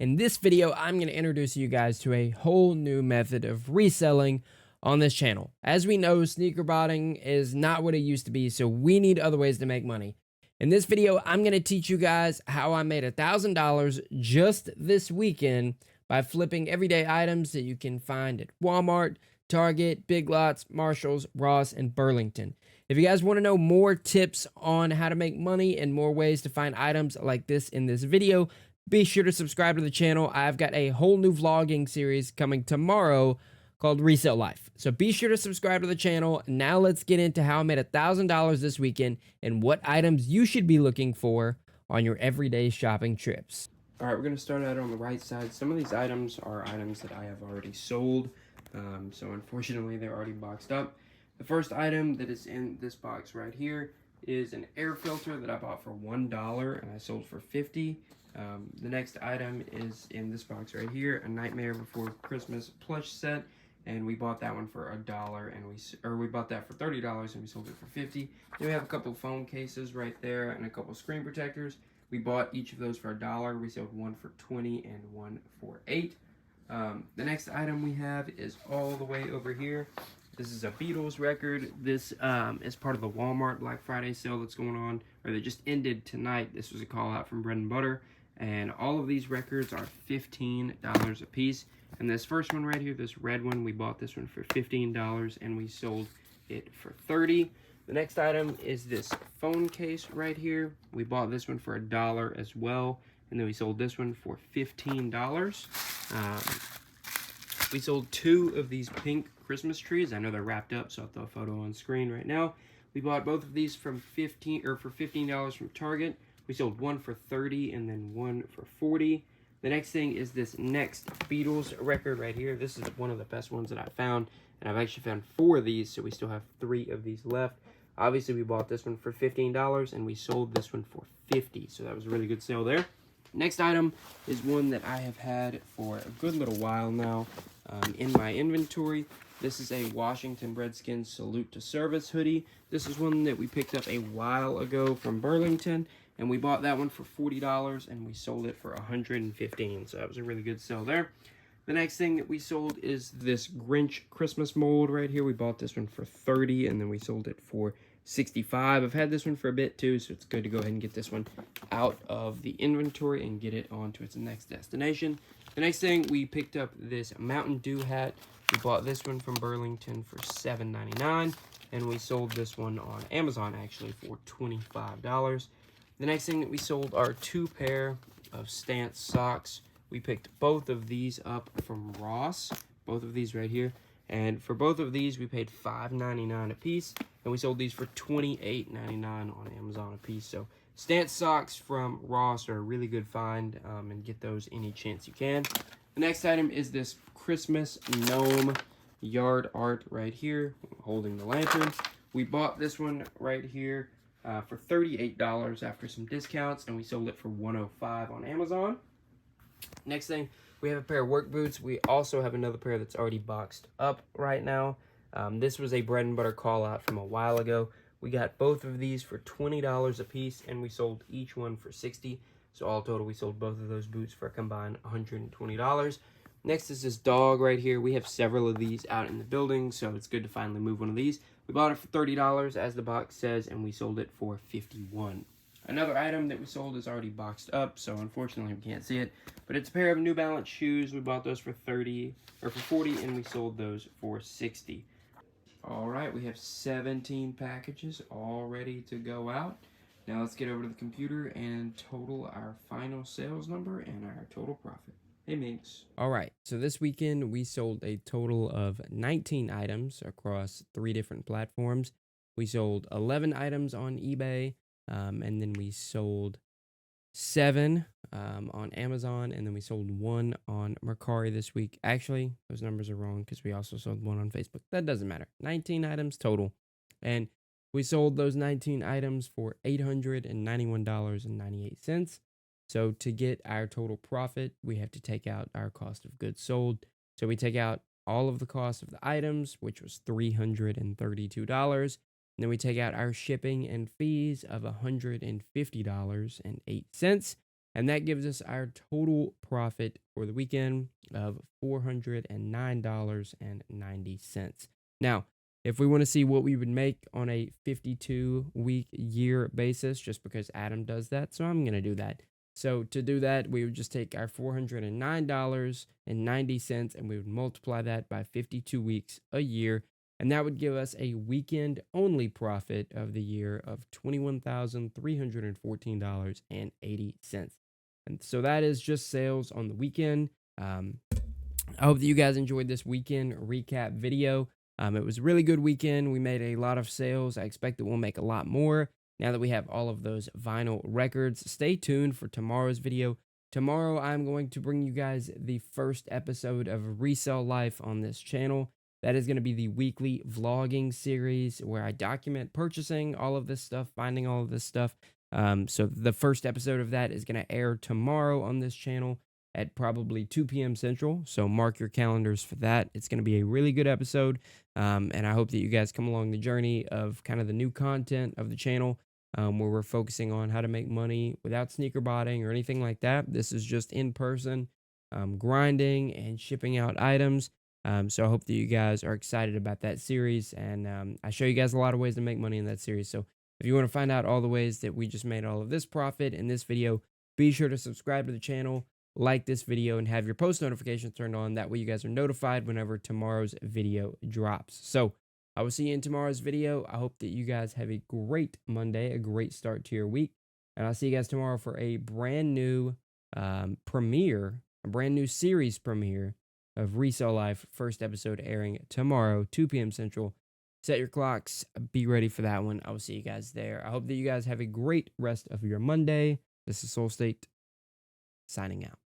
In this video, I'm going to introduce you guys to a whole new method of reselling on this channel. As we know, sneaker botting is not what it used to be, so we need other ways to make money. In this video, I'm going to teach you guys how I made $1,000 just this weekend by flipping everyday items that you can find at Walmart, Target, Big Lots, Marshalls, Ross, and Burlington. If you guys want to know more tips on how to make money and more ways to find items like this in this video, be sure to subscribe to the channel. I've got a whole new vlogging series coming tomorrow called Resell Life. So be sure to subscribe to the channel. Now let's get into how I made $1,000 this weekend and what items you should be looking for on your everyday shopping trips. All right, we're going to start out on the right side. Some of these items are items that I have already sold. So unfortunately, they're already boxed up. The first item that is in this box right here is an air filter that I bought for $1 and I sold for $50. The next item is in this box right here, a Nightmare Before Christmas plush set, and we bought that one for $1 and we bought that for $30 and we sold it for $50. Then we have a couple phone cases right there and a couple screen protectors. We bought each of those for $1. We sold one for $20 and one for $8. The next item we have is all the way over here. This is a Beatles record. This is part of the Walmart Black Friday sale that's going on, or that just ended tonight. This was a call out from Bread and Butter. And all of these records are $15 a piece. And this first one right here, this red one, we bought this one for $15 and we sold it for $30. The next item is this phone case right here. We bought this one for $1 as well. And then we sold this one for $15. We sold two of these pink Christmas trees. I know they're wrapped up, so I'll throw a photo on screen right now. We bought both of these for $15 from Target. We sold one for $30 and then one for $40. The next thing is this next Beatles record right here. This is one of the best ones that I found, and I've actually found 4 of these, so we still have 3 of these left. Obviously, we bought this one for $15 and we sold this one for $50, so that was a really good sale there. Next item is one that I have had for a good little while now in my inventory. This is a Washington Redskins Salute to Service hoodie. This is one that we picked up a while ago from Burlington, and we bought that one for $40 and we sold it for $115. So that was a really good sale there. The next thing that we sold is this Grinch Christmas mold right here. We bought this one for $30 and then we sold it for $65. I've had this one for a bit too, so it's good to go ahead and get this one out of the inventory and get it on to its next destination. The next thing, we picked up this Mountain Dew hat. We bought this one from Burlington for $7.99 and we sold this one on Amazon actually for $25. The next thing that we sold are 2 pair of Stance socks. We picked both of these up from Ross, both of these right here. And for both of these, we paid $5.99 a piece, and we sold these for $28.99 on Amazon a piece. So Stance socks from Ross are a really good find, and get those any chance you can. The next item is this Christmas gnome yard art right here, holding the lantern. We bought this one right here for $38 after some discounts, and we sold it for $105 on Amazon. Next thing, we have a pair of work boots. We also have another pair that's already boxed up right now. This was a Bread and Butter call out from a while ago. We got both of these for $20 a piece, and we sold each one for $60. So all total, we sold both of those boots for a combined $120. Next is this dog right here. We have several of these out in the building, so it's good to finally move one of these. We bought it for $30, as the box says, and we sold it for $51. Another item that we sold is already boxed up, so unfortunately we can't see it. But it's a pair of New Balance shoes. We bought those for $40, and we sold those for $60. All right, we have 17 packages all ready to go out. Now let's get over to the computer and total our final sales number and our total profit. Hey, Minx. All right, so this weekend we sold a total of 19 items across 3 different platforms. We sold 11 items on eBay, and then we sold 7 on Amazon, and then we sold 1 on Mercari this week. Actually, those numbers are wrong because we also sold 1 on Facebook. That doesn't matter. 19 items total, and we sold those 19 items for $891.98. So to get our total profit, we have to take out our cost of goods sold. So we take out all of the cost of the items, which was $332. And then we take out our shipping and fees of $150.08. And that gives us our total profit for the weekend of $409.90. Now, if we want to see what we would make on a 52-week year basis, just because Adam does that, so I'm going to do that. So to do that, we would just take our $409.90 and we would multiply that by 52 weeks a year. And that would give us a weekend only profit of the year of $21,314.80. And so that is just sales on the weekend. I hope that you guys enjoyed this weekend recap video. It was a really good weekend. We made a lot of sales. I expect that we'll make a lot more now that we have all of those vinyl records. Stay tuned for tomorrow's video. Tomorrow, I'm going to bring you guys the first episode of Resell Life on this channel. That is going to be the weekly vlogging series where I document purchasing all of this stuff, finding all of this stuff. So the first episode of that is going to air tomorrow on this channel at probably 2 p.m. Central. So mark your calendars for that. It's going to be a really good episode. And I hope that you guys come along the journey of kind of the new content of the channel, where we're focusing on how to make money without sneaker botting or anything like that. This is just in person, grinding and shipping out items. So I hope that you guys are excited about that series. And I show you guys a lot of ways to make money in that series. So if you want to find out all the ways that we just made all of this profit in this video, be sure to subscribe to the channel, like this video, and have your post notifications turned on. That way you guys are notified whenever tomorrow's video drops. So I will see you in tomorrow's video. I hope that you guys have a great Monday, a great start to your week. And I'll see you guys tomorrow for a brand new premiere, a brand new series premiere of Resell Life, first episode airing tomorrow, 2 p.m. Central. Set your clocks. Be ready for that one. I will see you guys there. I hope that you guys have a great rest of your Monday. This is Soul State signing out.